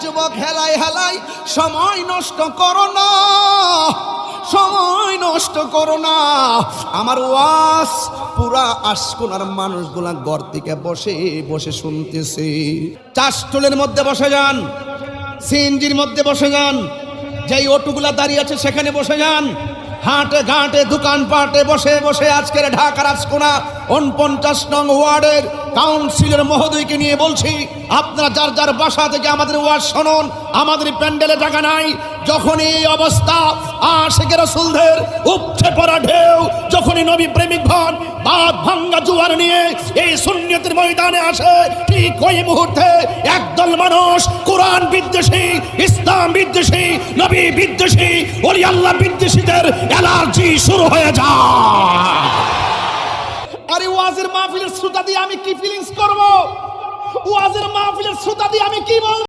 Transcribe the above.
যুবক, হেলাই হেলাই সময় নষ্ট করো না, সময় নষ্ট করো না। আমার ওয়াজ পুরা আশকোনার মানুষগুলা ঘর থেকে বসে বসে শুনতেছে। চাষটুলের মধ্যে বসে যান, সিএনজির মধ্যে বসে যান, যেই অটোগুলা দাঁড়িয়ে আছে সেখানে বসে যান, হাটে ঘাটে দোকানপাটে বসে বসে আজকের ঢাকার আশকোনা 49 নং ওয়ার্ডের কাউন্সিলর মহোদয়কে নিয়ে বলছি, আপনারা যার যার বাসা থেকে আমাদের ওয়াজ শুনুন। আমাদের প্যান্ডেলে জায়গা নাই। যখন এই অবস্থা, আশিকে রাসূলদের উপচে পড়া ঢেউ, যখনই নবী প্রেমিক ভান বাদ ভাঙ্গা জোয়ার নিয়ে এই সুন্নিয়তের ময়দানে আসে, ঠিক ওই মুহূর্তে একদল মানুষ কোরআন বিদ্বেষী, ইসলাম বিদ্বেষী, নবী বিদ্বেষী, ওলি আল্লাহ বিদ্বেষীদের অ্যালার্জি শুরু হয়ে যায়। আরে ওয়াজের মাহফিলের শ্রোতা দিয়ে আমি কি ফিলিংস করব? ওয়াজের মাহফিলের শ্রোতা দিয়ে আমি কি বলবো?